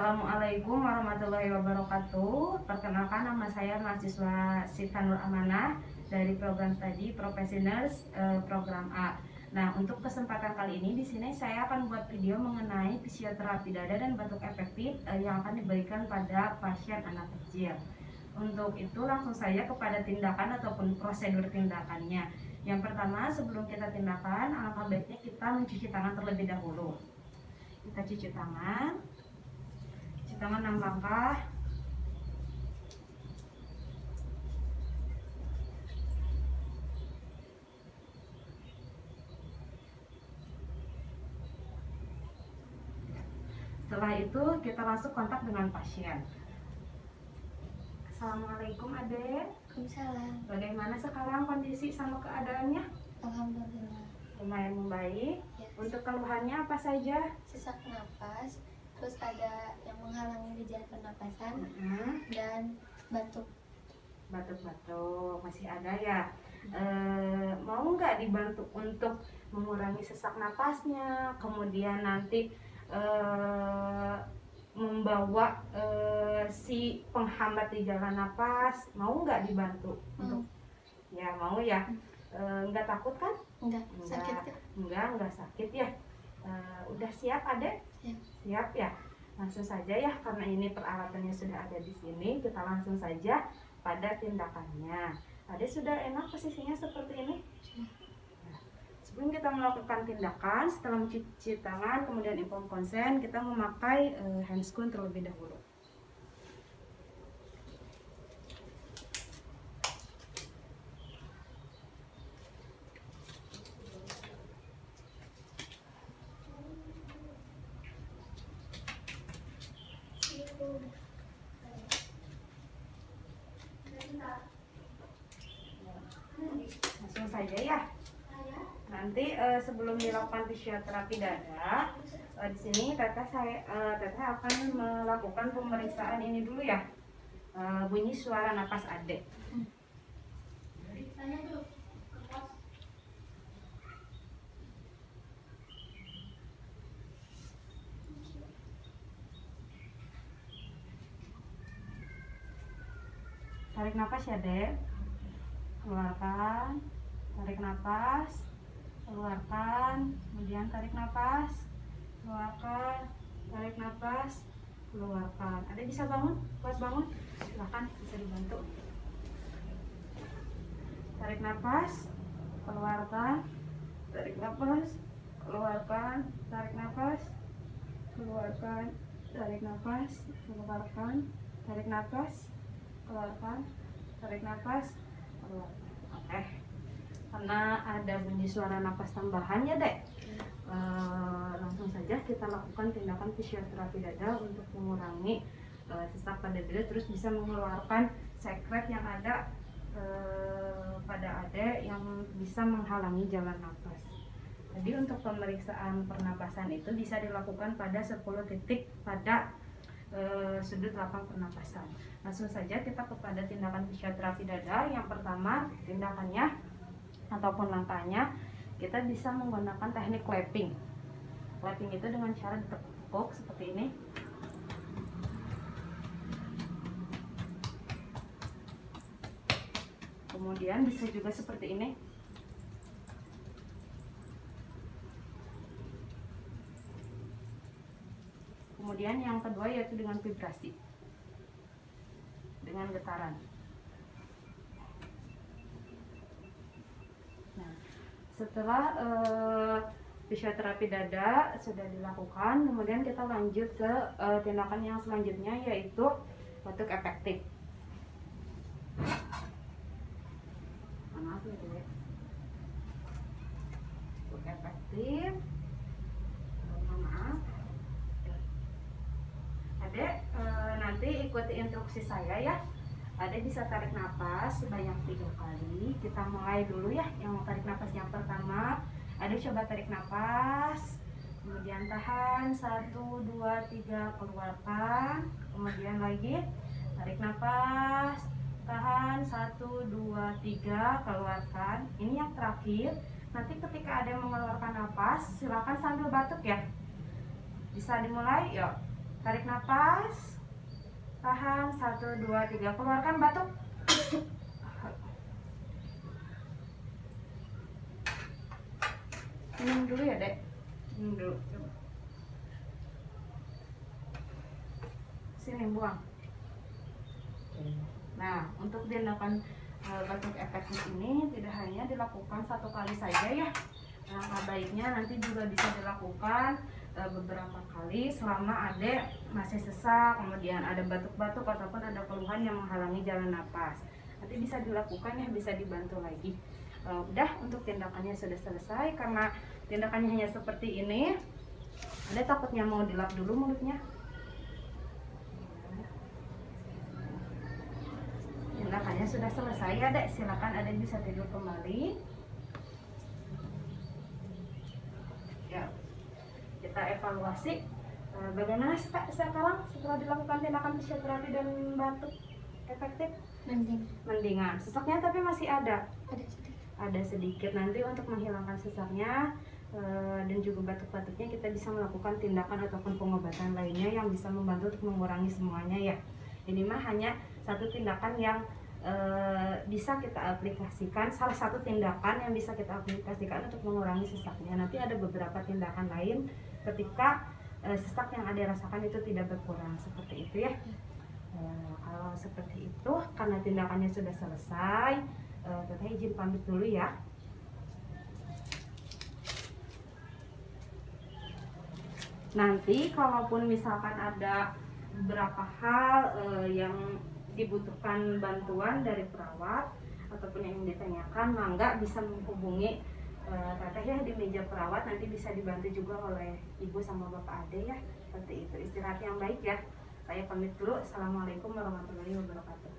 Assalamualaikum warahmatullahi wabarakatuh. Perkenalkan, nama saya mahasiswa Syifa Nur Amanah dari program studi Profesi Nurse program A. Nah, untuk kesempatan kali ini di sini saya akan buat video mengenai fisioterapi dada dan batuk efektif yang akan diberikan pada pasien anak kecil. Untuk itu langsung saja kepada tindakan ataupun prosedur tindakannya. Yang pertama, sebelum kita tindakan, alangkah baiknya kita mencuci tangan terlebih dahulu. Kita cuci tangan 6 langkah. Setelah itu kita langsung kontak dengan pasien. Assalamualaikum Adek. Waalaikumsalam. Bagaimana sekarang kondisi sama keadaannya? Alhamdulillah. Lumayan membaik. Ya. Untuk keluhannya apa saja? Sesak napas, terus ada yang menghalangi di jalan pernapasan dan batuk. Batuk-batuk masih ada ya. Mau nggak dibantu untuk mengurangi sesak napasnya, kemudian nanti membawa si penghambat di jalan napas, mau nggak dibantu? Untuk ya mau ya. Nggak takut kan? Enggak, sakit kan? Enggak sakit ya. Udah siap Adek? Siap ya. Langsung saja ya, karena ini peralatannya sudah ada di sini, kita langsung saja pada tindakannya. Adek sudah enak posisinya seperti ini? Nah, sebelum kita melakukan tindakan, setelah mencuci tangan, kemudian inform konsen, kita memakai handscoon terlebih dahulu. Langsung saja ya. Nanti sebelum dilakukan fisioterapi dada, di sini Teteh akan melakukan pemeriksaan ini dulu ya. Bunyi suara napas Adek. Tarik napas ya Dek. Keluarkan. Tarik napas. Keluarkan. Kemudian tarik napas. Keluarkan. Tarik napas. Keluarkan. Adek bisa bangun? Kuat bangun? Silahkan, bisa dibantu. Tarik napas. Keluarkan. Tarik napas. Keluarkan. Tarik napas. Keluarkan. Tarik napas. Keluarkan. Tarik napas. Keluarkan, tarik nafas, keluarkan. Oke. Karena ada bunyi suara nafas tambahan ya Dek, langsung saja kita lakukan tindakan fisioterapi dada untuk mengurangi sesak pada dada, terus bisa mengeluarkan sekret yang ada pada Adek yang bisa menghalangi jalan nafas. Jadi untuk pemeriksaan pernapasan itu bisa dilakukan pada 10 titik pada sudut lapang pernapasan. Langsung saja kita kepada tindakan fisioterapi dada. Yang pertama, tindakannya ataupun langkahnya kita bisa menggunakan teknik clapping. Clapping itu dengan cara ditekuk seperti ini. Kemudian bisa juga seperti ini. Kemudian yang kedua yaitu dengan vibrasi, dengan getaran. Nah, setelah fisioterapi dada sudah dilakukan, kemudian kita lanjut ke tindakan yang selanjutnya yaitu batuk efektif. Maaf ya Dek. Batuk efektif. Maaf. Adek nanti ikuti instruksi saya ya. Adek bisa tarik nafas sebanyak 3 kali. Kita mulai dulu ya. Yang tarik nafas yang pertama, Adek coba tarik nafas, kemudian tahan 1, 2, 3, keluarkan. Kemudian lagi tarik nafas, tahan 1, 2, 3, keluarkan. Ini yang terakhir. Nanti ketika Adek mengeluarkan nafas, silakan sambil batuk ya. Bisa dimulai, yuk. Tarik nafas. Tahan, 1, 2, 3. Keluarkan batuk. Minum dulu ya, Dek. Minum dulu. Coba. Sini buang. Nah, untuk tindakan batuk efektif ini tidak hanya dilakukan 1 kali saja ya. Nah, baiknya nanti juga bisa dilakukan beberapa kali selama adek masih sesak, kemudian ada batuk-batuk ataupun ada keluhan yang menghalangi jalan napas. Nanti bisa dilakukan ya, bisa dibantu lagi. Udah, untuk tindakannya sudah selesai. Karena tindakannya hanya seperti ini, adek takutnya mau dilap dulu mulutnya. Tindakannya sudah selesai ya, Dek. Silakan Adek bisa tidur kembali. Ya, kita evaluasi bagaimana sekarang setelah dilakukan tindakan fisioterapi dan batuk efektif. Mendingan. Sesaknya tapi masih ada. Ada sedikit. Nanti untuk menghilangkan sesaknya dan juga batuk-batuknya, kita bisa melakukan tindakan ataupun pengobatan lainnya yang bisa membantu untuk mengurangi semuanya ya. Ini mah hanya satu tindakan yang bisa kita aplikasikan, salah satu tindakan yang bisa kita aplikasikan untuk mengurangi sesaknya. Nanti ada beberapa tindakan lain ketika sesak yang ada rasakan itu tidak berkurang, seperti itu ya. Kalau seperti itu, karena tindakannya sudah selesai, Teteh izin pamit dulu ya. Nanti kalaupun misalkan ada beberapa hal yang dibutuhkan bantuan dari perawat ataupun yang ditanyakan, mangga bisa menghubungi Teteh ya di meja perawat. Nanti bisa dibantu juga oleh ibu sama bapak ade ya. Seperti itu. Istirahat yang baik ya. Saya pamit dulu. Assalamualaikum warahmatullahi wabarakatuh.